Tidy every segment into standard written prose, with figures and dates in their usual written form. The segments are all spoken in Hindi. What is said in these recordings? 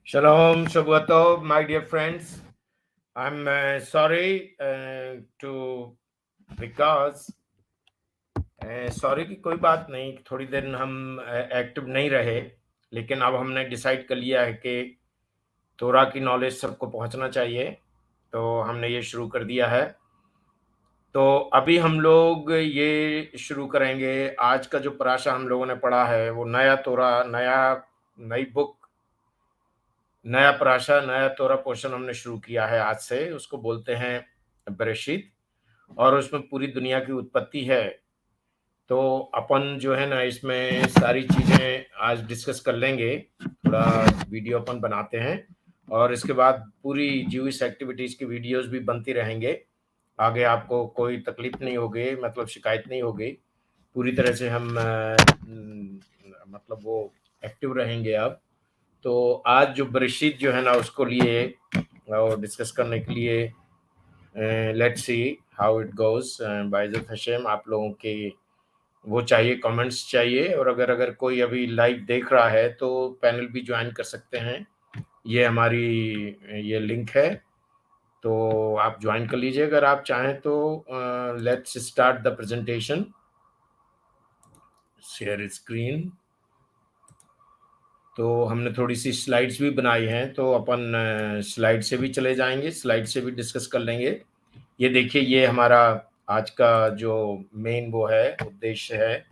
Shalom, Shavuot, my dear friends. I'm sorry to because sorry की कोई बात नहीं, थोड़ी देर हम एक्टिव नहीं रहे, लेकिन अब हमने डिसाइड कर लिया है कि तोरा की नॉलेज सबको पहुंचना चाहिए, तो हमने ये शुरू कर दिया है। तो अभी हम लोग ये शुरू करेंगे। आज का जो पराशा हम लोगों ने पढ़ा है वो नया तोरा, नई बुक, नया पराशा, नया तोरा पोर्शन हमने शुरू किया है आज से। उसको बोलते हैं बरेशीत, और उसमें पूरी दुनिया की उत्पत्ति है। तो अपन जो है ना, इसमें सारी चीजें आज डिस्कस कर लेंगे। थोड़ा वीडियो अपन बनाते हैं, और इसके बाद पूरी ज्यूइश एक्टिविटीज की वीडियोस भी बनती रहेंगे। आगे आपको कोई तकलीफ नहीं होगी, मतलब शिकायत नहीं होगी। पूरी तरह से हम मतलब वो एक्टिव रहेंगे अब। तो आज जो बरशीत जो है ना, उसको लिए और डिस्कस करने के लिए let's see how it goes. By the Hashem आप लोगों के वो चाहिए, कमेंट्स चाहिए, और अगर कोई अभी लाइव देख रहा है तो पैनल भी ज्वाइन कर सकते हैं। ये हमारी ये लिंक है, तो आप ज्वाइन कर लीजिए अगर आप चाहें तो। Let's start the presentation. Share screen. तो हमने थोड़ी सी स्लाइड्स भी बनाई हैं, तो अपन स्लाइड से भी चले जाएंगे, स्लाइड से भी डिस्कस कर लेंगे। ये देखिए, ये हमारा आज का जो मेन वो है, उद्देश्य है,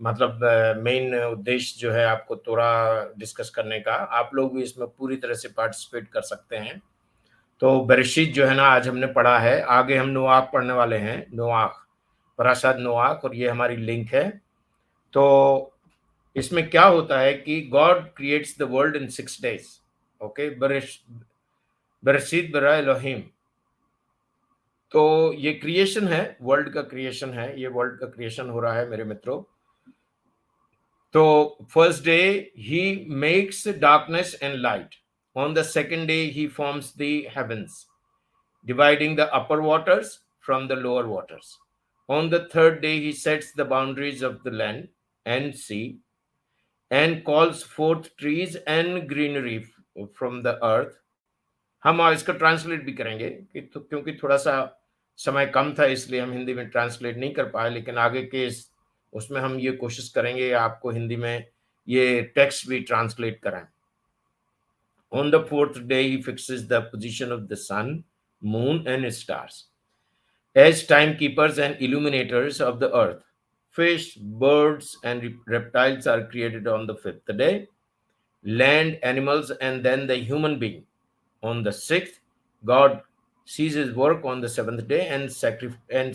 मतलब मेन उद्देश्य जो है आपको तोरा डिस्कस करने का। आप लोग भी इसमें पूरी तरह से पार्टिसिपेट कर सकते हैं। तो बरशीत जो है ना, आज हमने पढ़ा है। आगे हम नोआख पढ़ने वाले हैं, नोआख, पराशाद नोआख, और ये हमारी लिंक है। तो इसमें क्या होता है कि God creates the world in 6 days। Okay, बरशीत बरा एलोहिम। तो ये क्रिएशन है, वर्ल्ड का क्रिएशन है, ये वर्ल्ड का क्रिएशन हो रहा है मेरे मित्रों। तो फर्स्ट डे ही makes darkness and light. On the second day ही forms the heavens, dividing the upper waters from the lower waters. On the third day he sets the boundaries of the land and sea, and calls forth trees and greenery from the earth. हम इसका ट्रांसलेट भी करेंगे क्योंकि थोड़ा सा समय कम था, इसलिए हम हिंदी में ट्रांसलेट नहीं कर पाए, लेकिन आगे के उसमें हम ये कोशिश करेंगे आपको हिंदी में ये टेक्स्ट भी ट्रांसलेट कराएं। On the fourth day he fixes the position of the sun, moon and stars as timekeepers and illuminators of the earth. Fish, birds, and reptiles are created on the fifth day, land animals, and then the human being. On the sixth, God sees his work on the seventh day and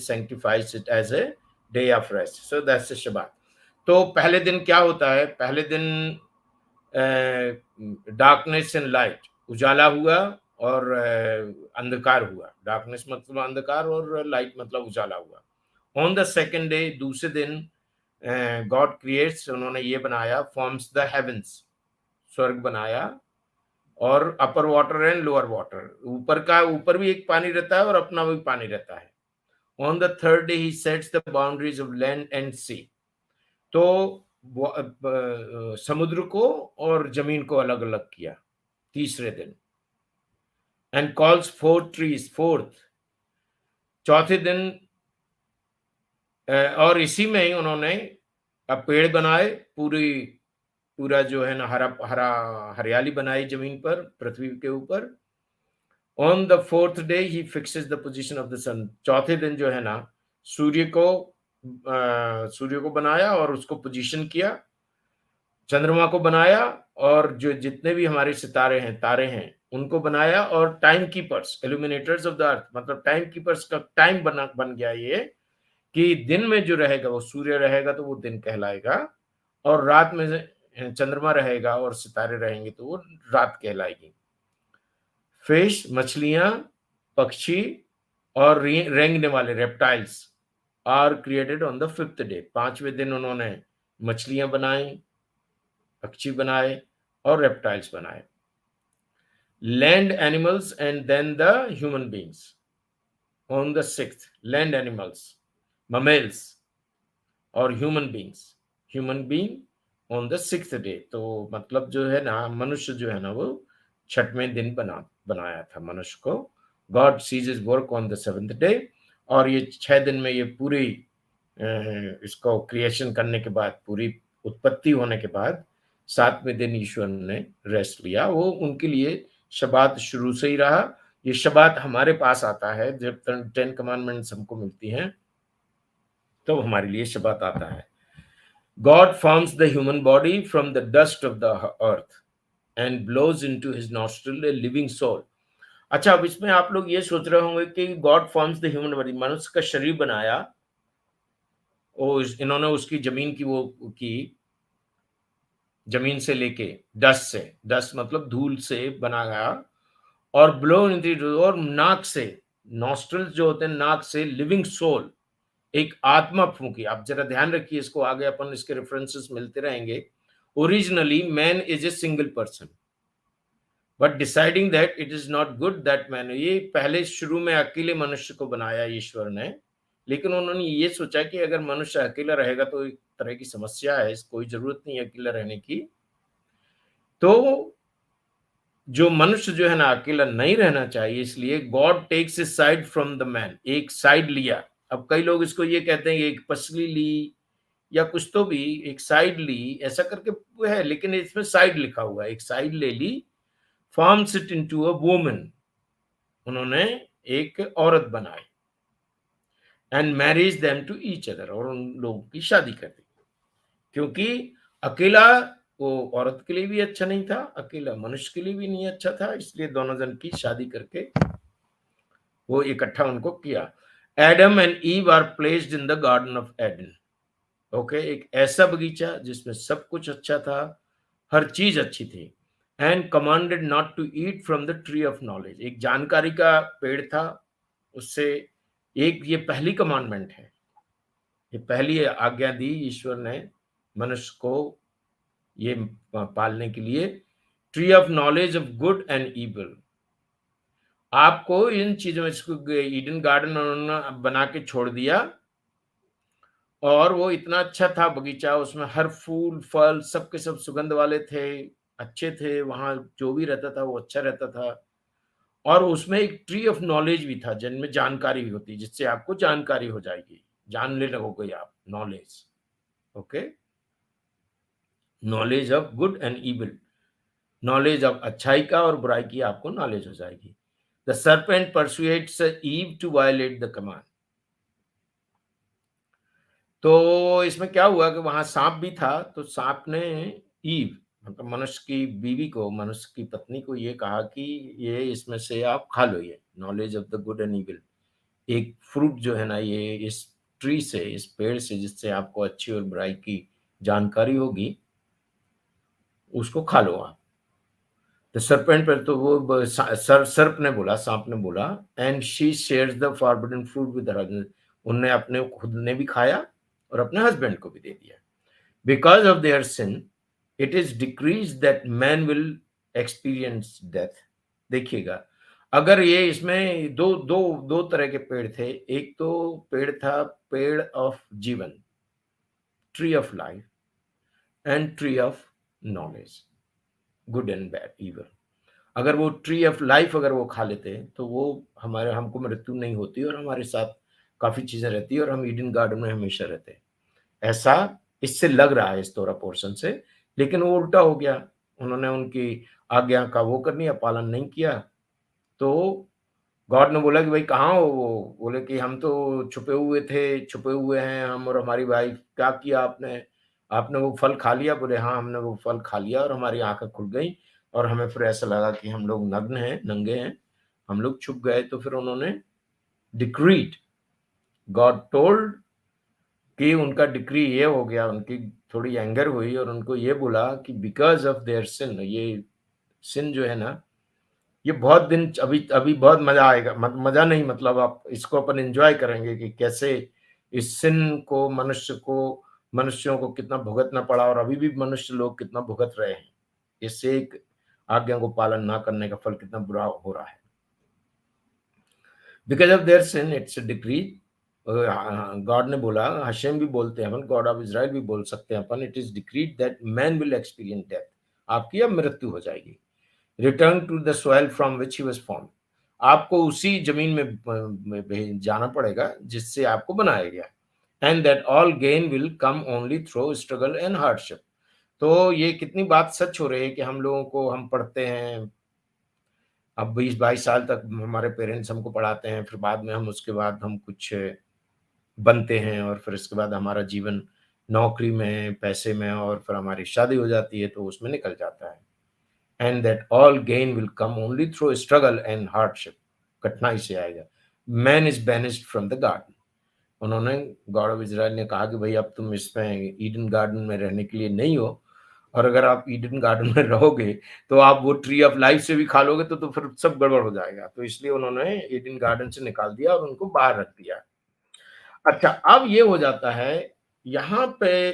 sanctifies it as a day of rest. So that's the Shabbat. तो पहले दिन क्या होता है? पहले दिन डार्कनेस एंड लाइट, उजाला हुआ और अंधकार हुआ। डार्कनेस मतलब अंधकार, और लाइट मतलब उजाला हुआ। ऑन द सेकेंड डे, दूसरे दिन, गॉड क्रिएट्स, उन्होंने ये बनाया, फॉर्म्स द हेवंस, स्वर्ग बनाया, और अपर वाटर एंड लोअर वाटर, ऊपर भी एक पानी रहता है और अपना भी पानी रहता है। On the third day he sets the boundaries of land and sea. तो समुद्र को और जमीन को अलग अलग किया तीसरे दिन। And calls fourth trees, fourth, चौथे दिन, और इसी में ही उन्होंने अब पेड़ बनाए, पूरा जो है ना हरा हरा हरियाली बनाई जमीन पर, पृथ्वी के ऊपर। On the fourth day he fixes the position of the sun. चौथे दिन जो है ना, सूर्य को बनाया और उसको पोजीशन किया, चंद्रमा को बनाया, और जो जितने भी हमारे सितारे हैं, तारे हैं, उनको बनाया, और time keepers, illuminators of the earth, मतलब टाइम कीपर्स का टाइम बन गया ये, कि दिन में जो रहेगा वो सूर्य रहेगा तो वो दिन कहलाएगा, और रात में चंद्रमा रहेगा और सितारे रहेंगे तो वो रात कहलाएगी। फिश, मछलियां, पक्षी, और रेंगने वाले reptiles are created on the fifth day. पांचवें दिन उन्होंने मछलियां बनाई, पक्षी बनाए, और रेप्टाइल्स बनाए। Land animals and then the human beings on the sixth. Land animals, mammals, और human being on the sixth day. तो मतलब जो है ना, मनुष्य जो है ना वो छठवें दिन बनाया था मनुष्य को। God sees his work on the seventh day, और ये 6 दिन में ये पूरी इसको क्रिएशन करने के बाद, पूरी उत्पत्ति होने के बाद 7वें दिन ईश्वर ने रेस्ट लिया। वो उनके लिए शबात शुरू से ही रहा। ये शबात हमारे पास आता है जब 10 कमांडमेंट्स हमको मिलती हैं, तो हमारे लिए शबात आता है। God forms the human body from the dust of the earth and blows into his nostril a living soul. अच्छा, अब इसमें आप लोग ये सोच रहे होंगे कि God forms the human body, मनुष्य का शरीर बनाया, इन्होंने उसकी जमीन की वो की, जमीन से लेके डस्ट से, डस्ट मतलब धूल से बनाया, और ब्लो इन, और नाक से, नॉस्ट्रल्स जो होते हैं नाक से, लिविंग सोल, एक आत्मा फूंकी। आप जरा ध्यान रखिए इसको, आगे अपन इसके रेफरेंसेस मिलते रहेंगे। Originally man is a single person, but deciding that it is not good that man, ये पहले शुरू में अकेले मनुष्य को बनाया ईश्वर ने, लेकिन उन्होंने ये सोचा कि अगर मनुष्य अकेला रहेगा तो एक तरह की समस्या है, कोई जरूरत नहीं है अकेला रहने की। तो जो मनुष्य जो है ना अकेला नहीं रहना चाहिए, इसलिए God takes a side from the man, एक साइड लिया। अब कई लोग इसको ये कहते हैं एक पसली ली या कुछ तो भी, एक साइड ली ऐसा करके है, लेकिन इसमें साइड लिखा हुआ है, एक साइड ले ली। Forms it into a woman, उन्होंने एक औरत बनाई, and marriage them to each other, और उन लोगों की शादी कर दी। क्योंकि अकेला वो औरत के लिए भी अच्छा नहीं था, अकेला मनुष्य के लिए भी नहीं अच्छा था, इसलिए दोनों जन की शादी करके वो इकट्ठा उनको किया। Adam and Eve are placed in the garden of Eden. ओके, एक ऐसा बगीचा जिसमें सब कुछ अच्छा था, हर चीज अच्छी थी। And commanded not to eat from the tree of knowledge, एक जानकारी का पेड़ था, उससे एक ये पहली कमांडमेंट है, ये पहली आज्ञा दी ईश्वर ने मनुष्य को ये पालने के लिए। Tree of knowledge of good and evil, आपको इन चीजों में, इसको ईडन गार्डन उन्होंने बना के छोड़ दिया, और वो इतना अच्छा था बगीचा, उसमें हर फूल फल सब के सब सुगंध वाले थे, अच्छे थे, वहां जो भी रहता था वो अच्छा रहता था। और उसमें एक ट्री ऑफ नॉलेज भी था, जिनमें जानकारी भी होती, जिससे आपको जानकारी हो जाएगी, जानने लगोगे आप, knowledge. Okay, knowledge of good and evil, knowledge of अच्छाई का और बुराई की आपको नॉलेज हो जाएगी। The serpent persuades Eve to violate the command. तो इसमें क्या हुआ कि वहां सांप भी था, तो सांप ने ईव मतलब मनुष्य की बीवी को, मनुष्य की पत्नी को ये कहा कि ये इसमें से आप खा लो, ये knowledge of the good and evil, एक फ्रूट जो है ना, ये इस ट्री से, इस पेड़ से, जिससे आपको अच्छी और बुराई की जानकारी होगी, उसको खा लो आप। तो सरपेंट पर तो वो सर्प ने बोला, सांप ने बोला, and she shares the forbidden fruit with her husband, उनने अपने खुद ने भी खाया और अपने हस्बैंड को भी दे दिया। Because of their seen it is decrease that man will experience death. देखिएगा, अगर ये इसमें दो तरह के पेड़ थे, एक तो पेड़ था पेड़ ऑफ जीवन, tree of life, and tree of knowledge, good and bad evil. अगर वो ट्री ऑफ लाइफ अगर वो खा लेते तो वो हमको मृत्यु नहीं होती, और हमारे साथ काफी चीजें रहती, और हम ईडन गार्डन में हमेशा रहते। ऐसा इससे लग रहा है, इस तोरा पोर्शन से, लेकिन वो उल्टा हो गया। उन्होंने उनकी आज्ञा का वो कर लिया, पालन नहीं किया। तो गॉड ने बोला कि भाई कहाँ हो? वो बोले कि हम तो छुपे हुए थे, छुपे हुए हैं हम और हमारी वाइफ। क्या किया आपने? आपने वो फल खा लिया? बोले हाँ, हमने वो फल खा लिया, और हमारी आंखें खुल गई, और हमें फिर ऐसा लगा कि हम लोग नग्न हैं, नंगे हैं, हम लोग छुप गए। तो फिर उन्होंने डिक्रीड, गॉड टोल्ड कि उनका डिक्री ये हो गया, उनकी थोड़ी एंगर हुई, और उनको ये बोला कि बिकॉज ऑफ देयर सिन, ये सिन जो है ना, ये बहुत दिन, अभी अभी बहुत मजा आएगा, मजा नहीं मतलब आप इसको अपन एंजॉय करेंगे कि कैसे इस सिन को मनुष्यों को कितना भुगतना पड़ा, और अभी भी मनुष्य लोग कितना भुगत रहे हैं, इससे एक आज्ञा को पालन ना करने का फल कितना बुरा हो रहा है। Because of their sin it's decree, God ने बोला, हशेम भी बोलते हैं अपन, गॉड ऑफ इजराइल भी बोल सकते हैं अपन, it is decreed that man will experience death, आपकी अब मृत्यु हो जाएगी। Return to the soil from which he was form. आपको उसी जमीन में जाना पड़ेगा जिससे आपको बनाया गया। And that all gain will come only through struggle and hardship. तो ये कितनी बात सच हो रही है कि हम लोगों को, हम पढ़ते हैं, अब 20-22 साल तक हमारे पेरेंट्स हमको पढ़ाते हैं, फिर बाद में हम, उसके बाद हम कुछ बनते हैं, और फिर इसके बाद हमारा जीवन नौकरी में, पैसे में, और फिर हमारी शादी हो जाती है तो उसमें निकल जाता है। And that all gain will come only through struggle and hardship. कठिनाई से आएगा। Man is banished from the garden. उन्होंने, गॉड ऑफ इज़राइल ने कहा कि भाई अब तुम इसमें ईडन गार्डन में रहने के लिए नहीं हो, और अगर आप ईडन गार्डन में रहोगे तो आप वो ट्री ऑफ लाइफ से भी खा लोगे तो फिर सब गड़बड़ हो जाएगा। तो इसलिए उन्होंने ईडन गार्डन से निकाल दिया और उनको बाहर रख दिया। अच्छा, अब ये हो जाता है यहाँ पे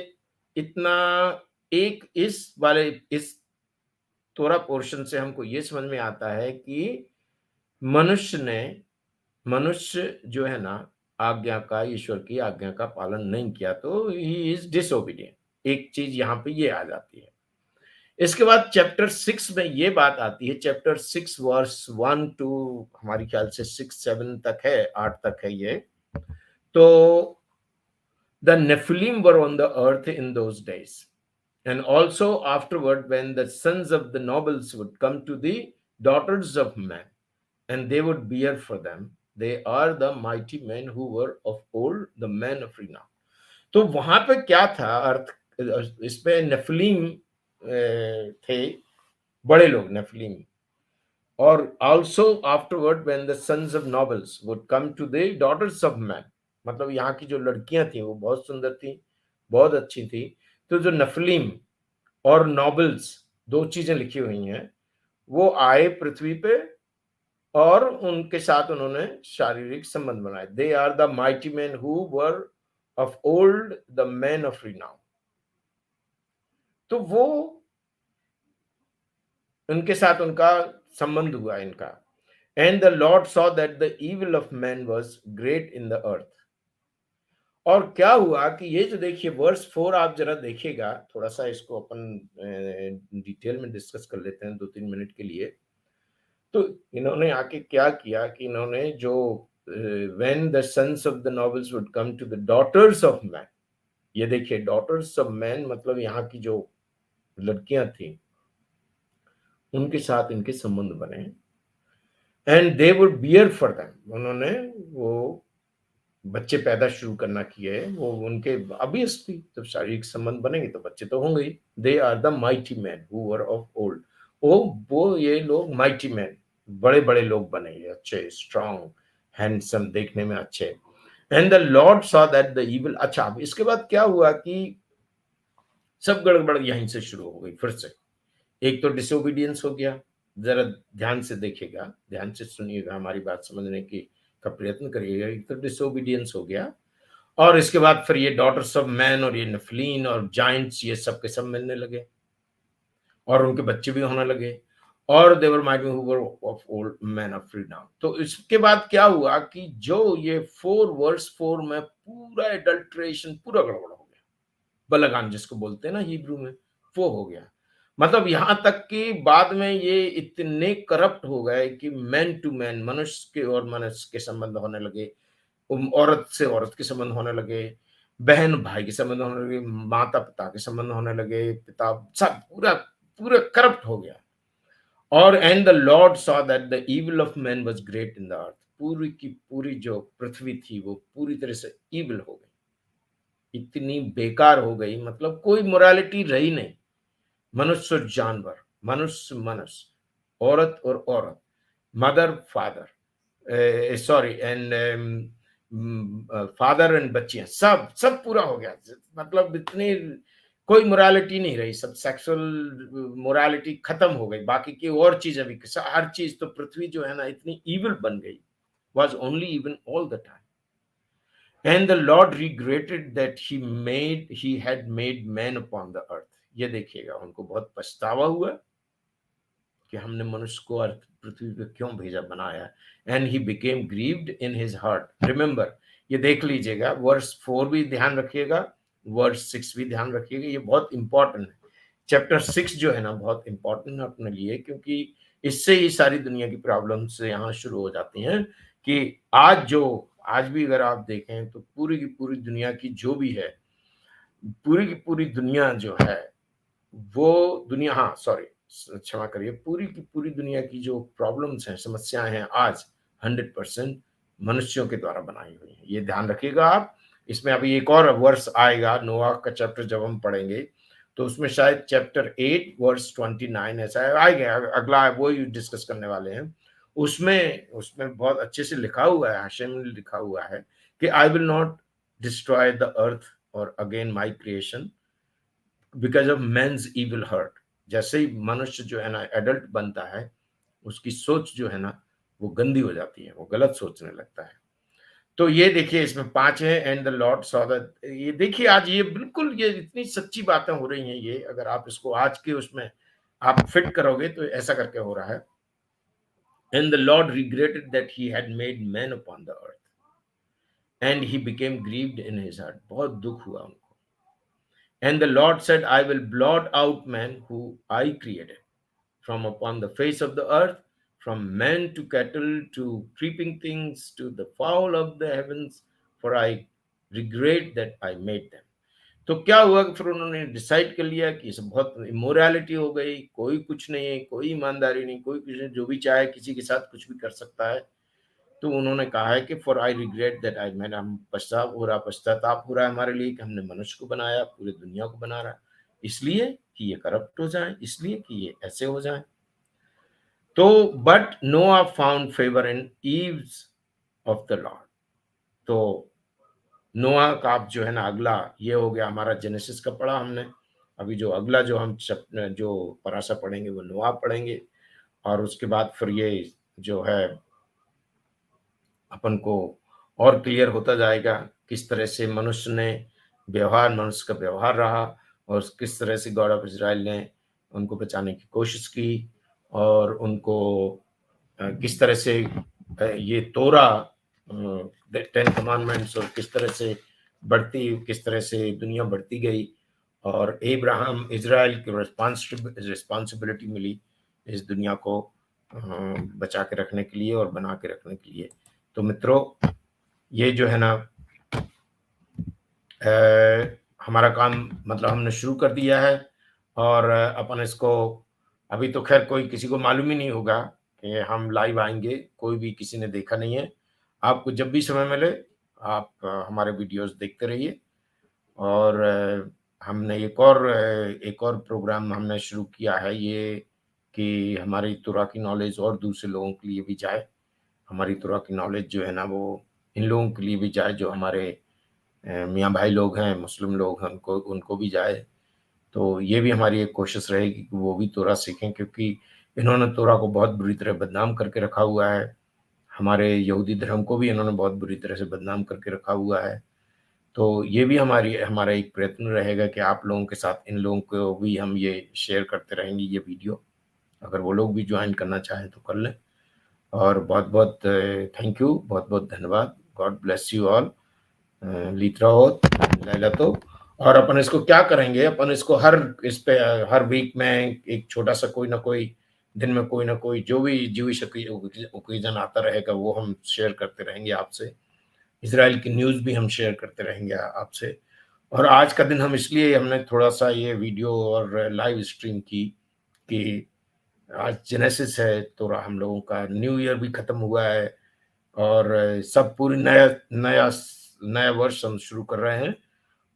इतना, एक इस वाले, इस थोड़ा पोर्शन से हमको ये समझ में आता है कि मनुष्य ने, मनुष्य जो है ना, आज्ञा का, ईश्वर की आज्ञा का पालन नहीं किया, तो ही इज डिसोबीडिएंट। एक चीज यहाँ पे ये आ जाती है। इसके बाद चैप्टर 6 में ये बात आती है। चैप्टर 6 वर्स 1 टू हमारी ख्याल से 6-7 तक है, 8 तक है ये। तो the Nephilim were on the earth in those days, and also afterward when the sons of the nobles would come to the daughters of men, and they would bear for them. They are the mighty men who were of old, the men of renown. तो वहां पे क्या था अर्थ, इसमें नेफिलीम थे, बड़े लोग नेफिलीम। और also afterward when the sons of nobles would come to the daughters of man, मतलब यहाँ की जो लड़कियां थी वो बहुत सुंदर थी, बहुत अच्छी थी। तो जो नफलीम और नॉबल्स, दो चीजें लिखी हुई हैं, वो आए पृथ्वी पे और उनके साथ उन्होंने शारीरिक संबंध बनाए। They are the mighty man who were of old, the man of renown. तो वो, उनके साथ उनका संबंध हुआ इनका। And the Lord saw that the evil of man was great in the earth. और क्या हुआ कि ये जो देखिए वर्स 4 आप जरा देखिएगा, थोड़ा सा इसको अपन डिटेल में डिस्कस कर लेते हैं 2-3 मिनट के लिए। तो इन्होंने आके क्या किया कि इन्होंने जो when the sons of the nobles would come to the daughters of man, ये देखिए डॉटर्स ऑफ मैन मतलब यहाँ की जो लड़कियां थी उनके साथ इनके संबंध बने। And they would bear for them, उन्होंने वो बच्चे पैदा शुरू करना किए। वो उनके ऑब्वियसली जब शारीरिक संबंध बनेंगे तो बच्चे तो होंगे ही। They are the mighty man who were of old. वो ये लोग माइटी मैन, बड़े बड़े लोग बने, अच्छे, स्ट्रांग, हैंडसम, देखने में अच्छे। And the Lord saw that the evil. अच्छा, अब इसके बाद क्या हुआ कि सब गड़बड़ यहीं से शुरू हो गई फिर से। एक तो डिसोबीडियंस हो गया, जरा ध्यान से देखिएगा, ध्यान से सुनिएगा, हमारी बात समझने की का प्रयत्न करिएगा। एक तो डिसोबीडियंस हो गया, और इसके बाद फिर ये डॉटर्स ऑफ मैन और ये नफलीन और जाइंट्स, ये सब के सब मिलने लगे और उनके बच्चे भी होने लगे। और they were mighty who were of old man of freedom. तो इसके बाद क्या हुआ कि जो ये 4 वर्स 4 में पूरा एडल्ट्रेशन पूरा गड़बड़ हो गया, बलगान जिसको बोलते हैं ना हिब्रू में, वो हो गया। मतलब यहां तक कि बाद में ये इतने करप्ट हो गए कि मैन टू मैन, मनुष्य के और मनुष्य के संबंध होने लगे, औरत से औरत के संबंध होने लगे, बहन भाई के संबंध होने लगे, माता पिता के संबंध होने लगे, पिता, सब पूरा पूरा करप्ट हो गया। और and the Lord saw that the evil of man was great in the अर्थ। पूरी की पूरी जो पृथ्वी थी वो पूरी तरह से इविल हो गई, इतनी बेकार हो गई, मतलब कोई मोरालिटी रही नहीं। मनुष्य और जानवर, मनुष्य मनुष्य, औरत और औरत, mother father, sorry and father and बच्चियां, सब सब पूरा हो गया। मतलब इतनी कोई मोरालिटी नहीं रही, सब सेक्सुअल मोरालिटी खत्म हो गई। बाकी की और चीजें भी, हर चीज, तो पृथ्वी जो है ना इतनी इविल बन गई, was only even all the time. And the Lord regretted that he had made man upon the earth. ये देखिएगा, उनको बहुत पछतावा हुआ कि हमने मनुष्य को अर्थ, पृथ्वी पे क्यों भेजा, बनाया। And he became grieved in his heart. Remember, ये देख लीजिएगा, वर्स 4 भी ध्यान रखिएगा, वर्स 6 भी ध्यान रखिएगा, ये बहुत इंपॉर्टेंट है। चैप्टर 6 जो है ना बहुत इंपॉर्टेंट है अपने लिए, क्योंकि इससे ही सारी दुनिया की प्रॉब्लम्स यहाँ शुरू हो जाती हैं कि आज भी अगर आप देखें तो पूरी की पूरी दुनिया की जो भी है, पूरी की पूरी दुनिया जो है, वो दुनिया हाँ, सॉरी क्षमा करिए, पूरी की पूरी दुनिया की जो प्रॉब्लम्स हैं, समस्याएँ हैं आज 100% मनुष्यों के द्वारा बनाई हुई हैं। ये ध्यान रखिएगा आप। इसमें अभी एक और वर्स आएगा, नोआह का चैप्टर जब हम पढ़ेंगे, तो उसमें शायद चैप्टर 8 वर्स 29 ऐसा आएगा, अगला वो ही डिस्कस करने वाले हैं। उसमें उसमें बहुत अच्छे से लिखा हुआ है, हाशिया में लिखा हुआ है कि I will not destroy the earth और again my creation because of men's evil heart. जैसे ही मनुष्य जो है ना एडल्ट बनता है, उसकी सोच जो है ना वो गंदी हो जाती है, वो गलत सोचने लगता है। तो ये देखिए इसमें 5 है and the Lord saw that, ये देखिए आज ये बिल्कुल ये इतनी सच्ची बातें हो रही हैं, ये अगर आप इसको आज के उसमें आप फिट करोगे तो ऐसा करके हो रहा है। And the Lord regretted that he had made man upon the earth and he became grieved in his heart, बहुत दुख हुआ उनको। And the Lord said I will blot out man who I created from upon the face of the earth, from men to cattle to creeping things to the fowl of the heavens, for I regret that I made them. तो क्या हुआ कि फिर उन्होंने डिसाइड कर लिया कि इसे बहुत इमोरलिटी हो गई, कोई कुछ नहीं है, कोई ईमानदारी नहीं, कोई कुछ नहीं, जो भी चाहे किसी के साथ कुछ भी कर सकता है। तो उन्होंने कहा है कि for I regret that I man, हम पश्चाताप हो रहा है हमारे लिए कि हमने मनुष्य को बनाया, पूरी दुनिया को बना रहा है, इसलिए कि ये करप्ट हो जाए, इसलिए कि ये ऐसे हो जाए। तो बट नोआ found favour in eaves of the Lord. तो नोआ का आप जो है ना अगला ये हो गया हमारा जेनेसिस का पढ़ा हमने। अभी जो अगला जो हम जो पराशा पढ़ेंगे वो नोआ पढ़ेंगे, और उसके बाद फिर ये जो है अपन को और क्लियर होता जाएगा किस तरह से मनुष्य का व्यवहार रहा, और किस तरह से गॉड ऑफ इज़राइल ने उनको बचाने की कोशिश की, और उनको किस तरह से ये तोरा टेन कमांडमेंट्स, और किस तरह से दुनिया बढ़ती गई, और इब्राहिम इज़राइल की रिस्पॉन्सिबिलिटी मिली इस दुनिया को बचा के रखने के लिए और बना के रखने के लिए। तो मित्रों, ये जो है ना हमारा काम मतलब हमने शुरू कर दिया है, और अपन इसको अभी तो खैर कोई किसी को मालूम ही नहीं होगा कि हम लाइव आएंगे, कोई भी किसी ने देखा नहीं है। आपको जब भी समय मिले आप हमारे वीडियोस देखते रहिए। और हमने एक और प्रोग्राम हमने शुरू किया है, ये कि हमारी तुरा की नॉलेज और दूसरे लोगों के लिए भी जाए। हमारी तुरा की नॉलेज जो है ना वो इन लोगों के लिए भी जाए जो हमारे मियाँ भाई लोग हैं, मुस्लिम लोग हैं, उनको उनको भी जाए। तो ये भी हमारी एक कोशिश रहेगी कि वो भी तोरा सीखें, क्योंकि इन्होंने तोरा को बहुत बुरी तरह बदनाम करके रखा हुआ है। हमारे यहूदी धर्म को भी इन्होंने बहुत बुरी तरह से बदनाम करके रखा हुआ है। तो ये भी हमारा एक प्रयत्न रहेगा कि आप लोगों के साथ इन लोगों को भी हम ये शेयर करते रहेंगे ये वीडियो। अगर वो लोग भी जॉइन करना चाहें तो कर लें। और बहुत-बहुत थैंक यू, बहुत-बहुत धन्यवाद। God bless you all. लीत्राओत, लैलतो। और अपन इसको क्या करेंगे, अपन इसको इस पे हर वीक में एक छोटा सा कोई ना कोई दिन में कोई ना कोई जो भी ज्यूइश ओकेजन आता रहेगा वो हम शेयर करते रहेंगे आपसे। इज़राइल की न्यूज़ भी हम शेयर करते रहेंगे आपसे। और आज का दिन हमने थोड़ा-सा ये वीडियो और लाइव स्ट्रीम की कि आज जेनेसिस है, तो हम लोगों का न्यू ईयर भी खत्म हुआ है, और सब पूरी नया नया वर्ष हम शुरू कर रहे हैं,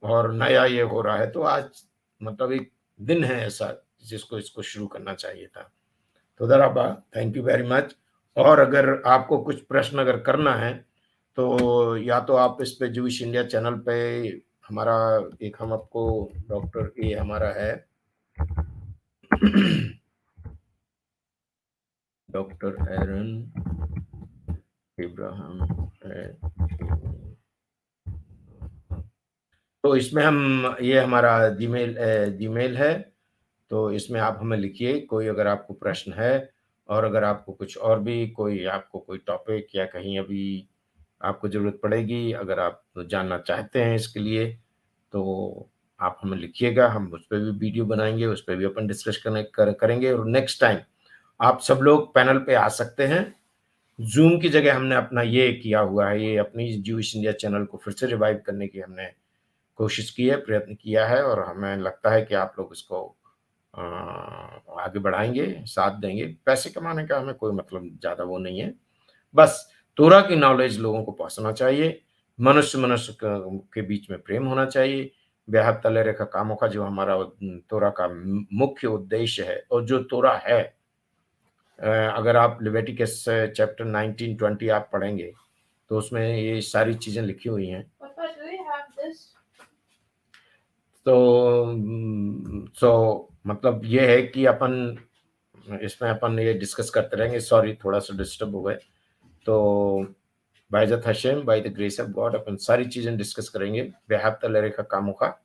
और नया ये हो रहा है। तो आज मतलब एक दिन है ऐसा जिसको इसको शुरू करना चाहिए था। तो दराबा थैंक यू वेरी मच। और अगर आपको कुछ प्रश्न अगर करना है तो या तो आप इस पे जूइश इंडिया चैनल पे हमारा एक हम आपको डॉक्टर ए हमारा है डॉक्टर एरन इब्राहिम है। तो इसमें हम ये हमारा जीमेल है, तो इसमें आप हमें लिखिए कोई अगर आपको प्रश्न है, और अगर आपको कुछ और भी आपको कोई टॉपिक या कहीं अभी आपको ज़रूरत पड़ेगी, अगर आप जानना चाहते हैं इसके लिए, तो आप हमें लिखिएगा, हम उस पे भी वीडियो बनाएँगे, उस पे भी अपन डिस्कस करेंगे, और नेक्स्ट टाइम आप सब लोग पैनल पे आ सकते हैं। ज़ूम की जगह हमने अपना ये किया हुआ है, ये अपनी जूइश इंडिया चैनल को फिर से रिवाइव करने की हमने कोशिश की है, प्रयत्न किया है और हमें लगता है कि आप लोग इसको अ, आगे बढ़ाएँगे, साथ देंगे। पैसे कमाने का हमें कोई मतलब ज़्यादा वो नहीं है। बस तोरा की नॉलेज लोगों को पहुँचना चाहिए। मनुष्य-मनुष्य क के बीच में प्रेम होना चाहिए। व्याह तले रेखा कामों का जो हमारा तोरा का मुख्य उद्देश्य है और जो तोरा है, अगर आप लेविटिकस चैप्टर 19-20 आप पढ़ेंगे, तो उसमें ये सारी चीज़ें लिखी हुई हैं। तो मतलब ये है कि इसमें अपन ये डिस्कस करते रहेंगे। सॉरी थोड़ा-सा डिस्टर्ब हो गए। तो बाइज़त हशेम, by the grace of God अपन सारी चीज़ें डिस्कस करेंगे। बेहद रेखा कामों का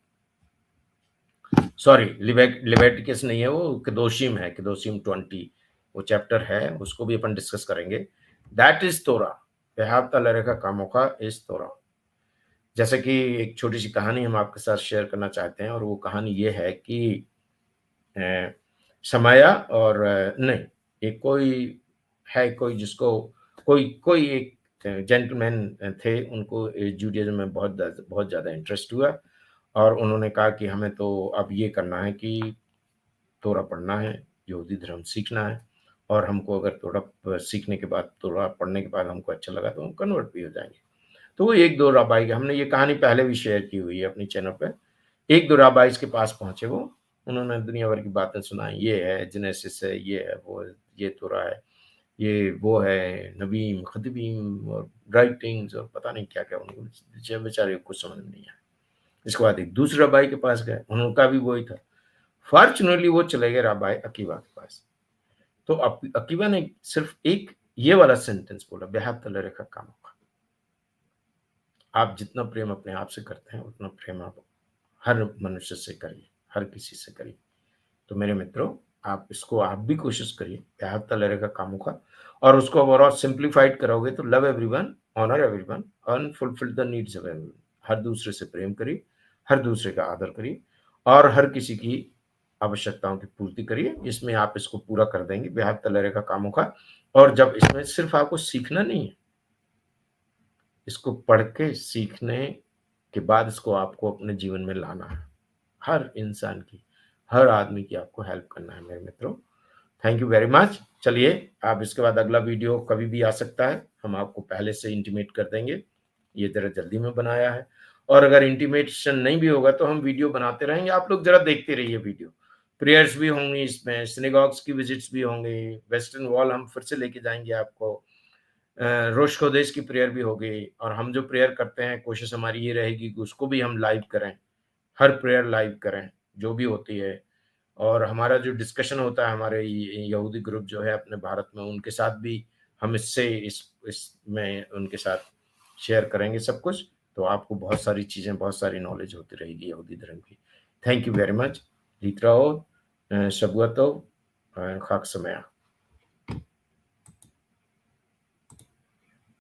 सॉरी लिवेटिकस नहीं है वो, केदोशीम है, केदोशीम 20 वो चैप्टर है, उसको भी अपन डिस्कस करेंगे। दैट इज़ तोरा, बेहद रेखा कामों का इज़ तोरा। जैसे कि एक छोटी-सी कहानी हम आपके साथ शेयर करना चाहते हैं और वो कहानी ये है कि अ, शमाया और नहीं, एक कोई जिसको कोई कोई एक जेंटलमैन थे, उनको जूडाइज़्म में बहुत ज़्यादा इंटरेस्ट हुआ और उन्होंने कहा कि हमें तो अब ये करना है कि तोरा पढ़ना है, यहूदी धर्म सीखना है और हमको अगर तोरा सीखने के बाद, तोरा पढ़ने के बाद हमको अच्छा लगा तो हम कन्वर्ट भी हो जाएँगे। तो वो 1-2 राबाई हमने ये कहानी पहले भी शेयर की हुई है अपनी चैनल पे। 1-2 राबाइस के पास पहुँचे वो, उन्होंने दुनिया भर की बातें सुनाई, ये है, जेनेसिस है, ये है, वो है, ये तोरा है, ये वो है, नबीम, खतबीम और राइटिंग्स और पता नहीं क्या-क्या उनको बेचारे को कुछ समझ में नहीं आया। इसके बाद एक दूसरे राबाई के पास गए, उनका भी वही था। फॉर्च्यूनेटली वो चले गए राबाई अकीबा के पास। तो अकीबा ने सिर्फ एक ये वाला सेंटेंस बोला, बेहद तले रेखा कामों का। आप जितना प्रेम अपने आप से करते हैं, उतना प्रेम आप हर मनुष्य से करिए, हर किसी से करिए। तो मेरे मित्रों, आप भी कोशिश करिए, बेहद तले रेखा कामों का और उसको और सिंप्लीफाइड करोगे तो love everyone, honour everyone and fulfil the needs of everyone. हर दूसरे से प्रेम करिए, हर दूसरे का आदर करिए और हर किसी की आवश्यकताओं की पूर्ति करिए। इसमें आप इसको पूरा कर देंगे, बेहद तले रेखा कामों का। और जब इसमें सिर्फ आपको सीखना नहीं है, इसको पढ़ के सीखने के बाद इसको आपको अपने जीवन में लाना है। हर इंसान की, हर आदमी की आपको हेल्प करना है मेरे मित्रों। Thank you very much. चलिए, आप इसके बाद अगला वीडियो कभी भी आ सकता है, हम आपको पहले से इंटीमेट कर देंगे। ये ज़रा जल्दी में बनाया है और अगर इंटीमेशन नहीं भी होगा तो हम वीडियो बनाते रहेंगे, आप लोग ज़रा देखते रहिए वीडियो। प्रेयर्स भी होंगी इसमें, सिनेगॉग्स की विज़िट्स भी होंगे, वेस्टर्न वॉल हम फिर से लेके जाएँगे आपको। रोश खोदेश की प्रेयर भी होगी और हम जो प्रेयर करते हैं, कोशिश हमारी ये रहेगी कि उसको भी हम लाइव करें, हर प्रेयर लाइव करें, जो भी होती है। और हमारा जो डिस्कशन होता है, हमारे यहूदी ग्रुप जो है अपने भारत में, उनके साथ भी हम इसमें उनके साथ शेयर करेंगे सब कुछ। तो आपको बहुत सारी चीज़ें, बहुत सारी नॉलेज होती रहेगी यहूदी धर्म की। Thank you very much. जीत रहो, शबुआ तो, खाक समय।